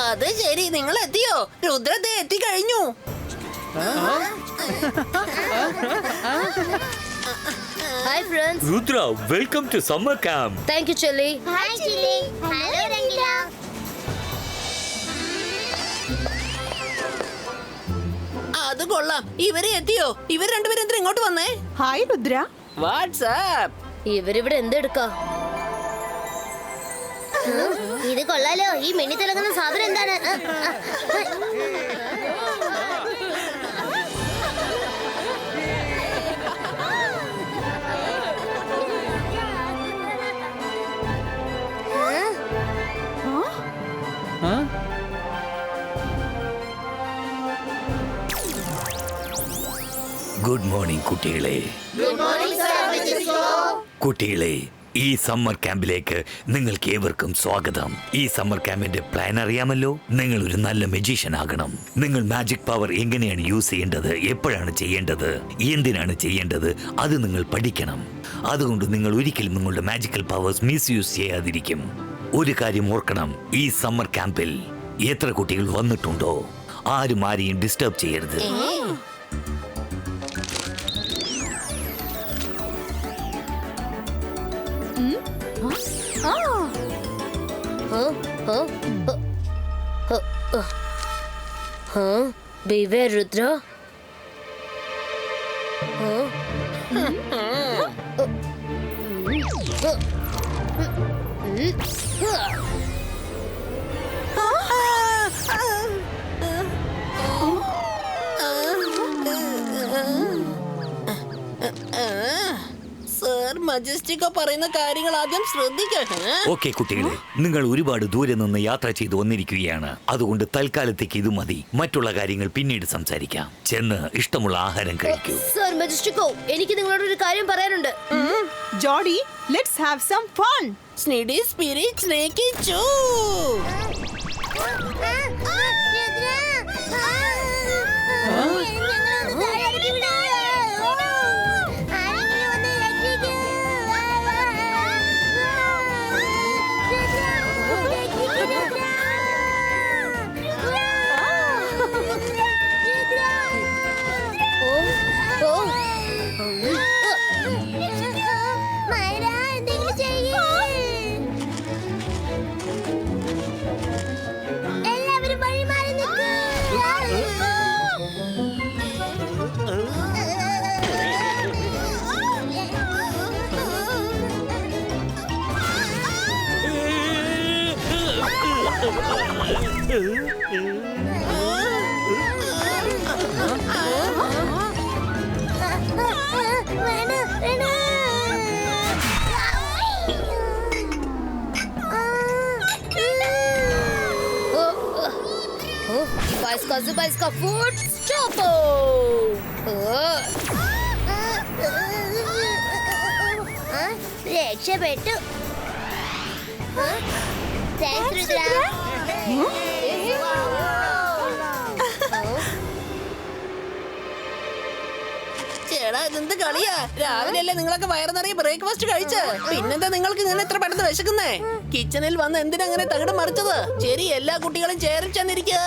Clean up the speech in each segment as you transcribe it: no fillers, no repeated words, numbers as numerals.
അത് ശരി, നിങ്ങൾ എത്തിയോ? രുദ്രത്തെ എത്തിക്കഴിഞ്ഞു. Hi friends. Rudra, welcome to summer camp. Thank you Chilli. Hi Chilli. Hello Rangila. അത് കൊള്ളാം. ഇവരെ എത്തിയോ? ഇവർ രണ്ടുപേരും എന്തിനാ ഇങ്ങോട്ട് വന്നേ? ഹായ് രുദ്ര. വാട്സ്ആപ്പ്. ഇവരിവിടെ എന്തെടുക്കാ? ഇത് കൊള്ളാലോ. ഈ മിന്നി തിളങ്ങുന്ന സാധനം എന്താണ്? ഗുഡ് മോർണിംഗ് കുട്ടികളെ. കുട്ടികളെ, ഈ സമ്മർ ക്യാമ്പിലേക്ക് നിങ്ങൾക്ക് ഏവർക്കും സ്വാഗതം. ഈ സമ്മർ ക്യാമ്പിന്റെ പ്ലാൻ അറിയാമല്ലോ. നിങ്ങൾ ഒരു നല്ല മജീഷ്യൻ ആകണം. നിങ്ങൾ മാജിക് പവർ എങ്ങനെയാണ് യൂസ് ചെയ്യേണ്ടത്, എപ്പോഴാണ് ചെയ്യേണ്ടത്, എന്തിനാണ് ചെയ്യേണ്ടത്, അത് നിങ്ങൾ പഠിക്കണം. അതുകൊണ്ട് നിങ്ങൾ ഒരിക്കലും നിങ്ങളുടെ മാജിക്കൽ പവേഴ്സ് മിസ്യൂസ് ചെയ്യാതിരിക്കും. ഒരു കാര്യം ഓർക്കണം, ഈ സമ്മർ ക്യാമ്പിൽ എത്ര കുട്ടികൾ വന്നിട്ടുണ്ടോ ആരും ആരെയും ഡിസ്റ്റർബ് ചെയ്യരുത്. Beware Rudra. സർ മജസ്റ്റിക്ക പറയുന്ന കാര്യങ്ങൾ ആദ്യം ശ്രദ്ധിക്കട്ടെ. ഓക്കെ കുട്ടികളെ, നിങ്ങൾ ഒരുപാട് ദൂരെ നിന്ന് യാത്ര ചെയ്ത് വന്നിരിക്കുകയാണ്. അതുകൊണ്ട് തൽക്കാലത്തേക്ക് ഇത് മതി. മറ്റുള്ള കാര്യങ്ങൾ പിന്നീട് സംസാരിക്കാം. ചെന്ന് ഇഷ്ടമുള്ള ആഹാരം കഴിക്കൂ. സർ മജസ്റ്റിക്കോ, എനിക്ക് നിങ്ങളോട് ഒരു കാര്യം പറയാനുണ്ട്. Jodi, let's have some fun. സ്നീഡി സ്പിരിറ്റ് സ്നേക്കി ചൂ. Zubaiska food stoppo. രക്ഷപ്പെട്ടു. താങ്ക്സ് രുദ്ര. ചേടാ, ഇതെന്ത് കളിയാ? രാവിലെ അല്ലേ നിങ്ങളൊക്കെ വയറ് നിറയെ ബ്രേക്ക്ഫാസ്റ്റ് കഴിച്ച്? പിന്നെന്താ നിങ്ങൾക്ക് ഇങ്ങനെ എത്ര പെട്ടെന്ന് വിശക്കുന്നേ? കിച്ചണിൽ വന്ന് എന്തിനാ അങ്ങനെ തകിട് മറിച്ചത്? ശരി, എല്ലാ കുട്ടികളും ചേരിൽ ചെന്നിരിക്കുക.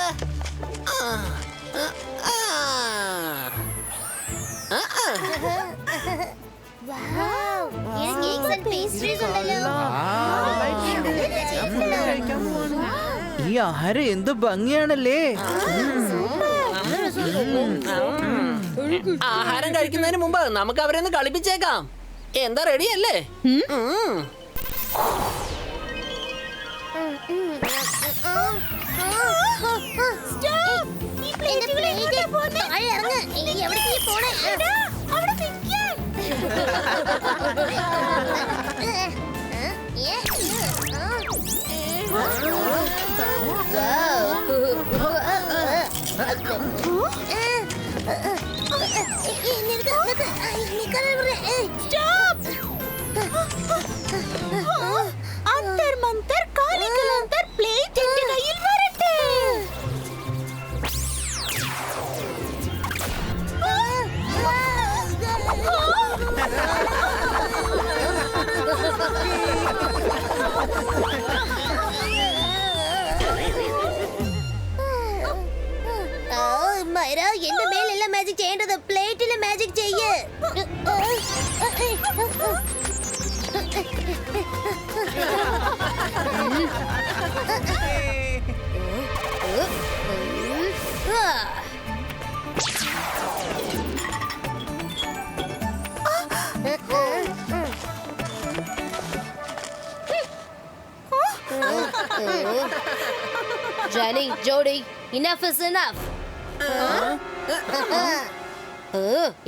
ഈ ആഹാരം എന്ത് ഭംഗിയാണല്ലേ. ആഹാരം കഴിക്കുന്നതിന് മുമ്പ് നമുക്ക് അവരെ ഒന്ന് കളിപ്പിച്ചേക്കാം. എന്താ റെഡിയല്ലേ? അന്തർ മന്തർ കാലിക്കലന്തർ പ്ലേറ്റ് എന്റെ കയ്യിൽ വരട്ടെ. Jenny, Jody, enough is enough.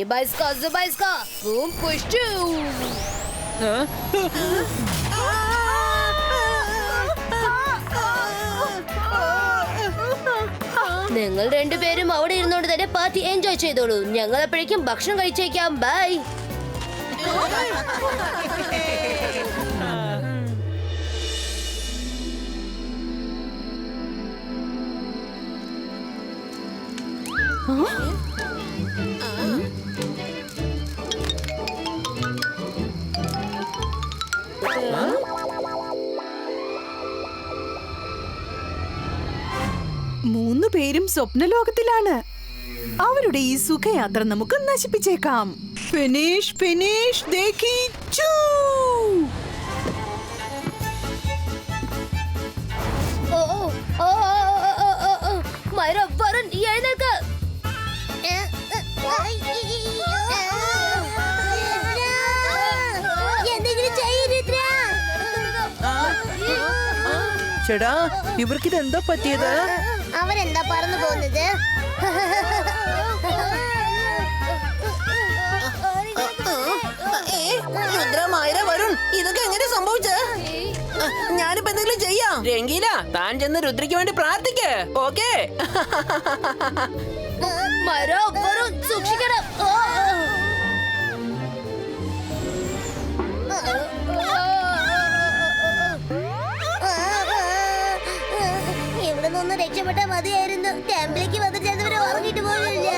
Ibaiska, boom, push two. നിങ്ങൾ രണ്ടുപേരും അവിടെ ഇരുന്നോണ്ട് തന്നെ പാർട്ടി എൻജോയ് ചെയ്തോളൂ. ഞങ്ങൾ എപ്പോഴേക്കും ഭക്ഷണം കഴിച്ചേക്കാം. ബൈ. മൂന്ന് പേരും സ്വപ്നലോകത്തിലാണ്. അവരുടെ ഈ സുഖയാത്ര നമുക്ക് നശിപ്പിച്ചേക്കാം. ഫിനിഷ് ഫിനിഷ് ദേഖിച്ചു. മൈര, വരുൺ, എഴുന്നേൽക്ക്. എന്തെങ്കിലും ചെയ്യ് രുദ്ര. ചേടാ, ഇവർക്കിത് എന്താ പറ്റിയത്? അവരെന്താ പറന്നു പോകുന്നത്? രുദ്രമായ വരുൺ, ഇതൊക്കെ എങ്ങനെ സംഭവിച്ചത്? ഞാനിപ്പോ എന്തെങ്കിലും ചെയ്യാം. രംഗീല, താൻ ചെന്ന് രുദ്രയ്ക്ക് വേണ്ടി പ്രാർത്ഥിക്ക്. ഓക്കേ? മൈര, വരുൺ, സൂക്ഷിക്കണം. ഇവിടെ നിന്ന് രക്ഷപ്പെട്ടാൽ മതിയായിരുന്നു. ക്യാമ്പിലേക്ക് വന്ന് ചെന്നവരെ ഉറങ്ങിട്ട് പോലില്ല.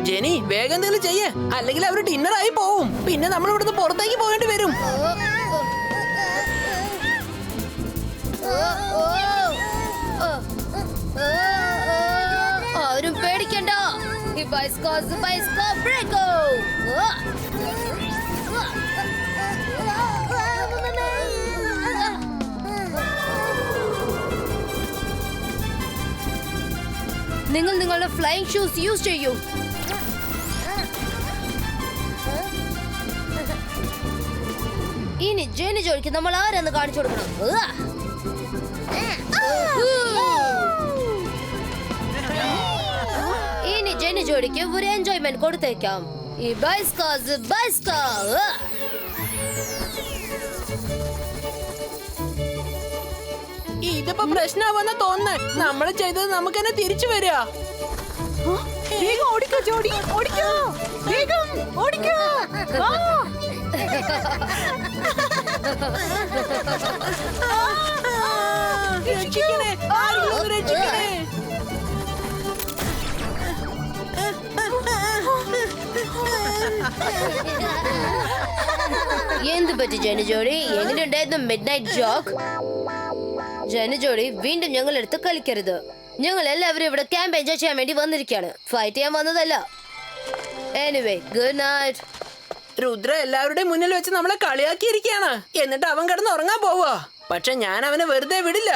ജെനി, വേഗം എന്തെങ്കിലും ചെയ്യ്, അല്ലെങ്കിൽ അവർ ഡിന്നറായി പോവും. പിന്നെ നമ്മൾ ഇവിടുന്ന് പുറത്തേക്ക് പോകേണ്ടി വരും. ആരും പേടിക്കണ്ട. ബ്രേക്കോ. നിങ്ങൾ നിങ്ങളുടെ ഫ്ലൈയിങ് ഷൂസ് യൂസ് ചെയ്യൂ. ഇനി ജെനി ജോലിക്ക് നമ്മൾ ആരെന്ന് കാണിച്ചു കൊടുക്കണം. ഇനി ജെനി ജോലിക്ക് ഒരു എൻജോയ്മെന്റ് കൊടുത്തേക്കാം. ഈ ബൈസ്കാ. ഇതിപ്പോ പ്രശ്നമാവെന്ന് തോന്നുന്നേ. നമ്മൾ ചെയ്തത് നമുക്ക് തന്നെ തിരിച്ചു വരിക. വേഗം ഓടിക്കോ ജോഡി, ഓടിക്കോ, വേഗം ഓടിക്കോ. രക്ഷിക്കണേ, ആരെങ്കിലും ഒന്ന് രക്ഷിക്കണേ. എന്ത് പറ്റി ജെനി ജോഡി? എങ്ങനെയുണ്ടായിരുന്നു മിഡ് നൈറ്റ് ജോക്ക്? ജെനി ജോഡി, വീണ്ടും ഞങ്ങൾ എടുത്ത് കളിക്കരുത്. ഞങ്ങൾ എല്ലാവരും ഇവിടെ ക്യാമ്പ് എൻജോയ് ചെയ്യാൻ വേണ്ടി വന്നിരിക്കുകയാണ്. ഫൈറ്റ് ചെയ്യാൻ വന്നതല്ല. Anyway, good night. രുദ്ര എല്ലാവരുടെയും മുന്നിൽ വെച്ച് നമ്മളെ കളിയാക്കിയിരിക്കുകയാണ്. എന്നിട്ട് അവൻ കിടന്ന് ഉറങ്ങാൻ പോവാ. പക്ഷെ ഞാൻ അവനെ വെറുതെ വിടില്ല.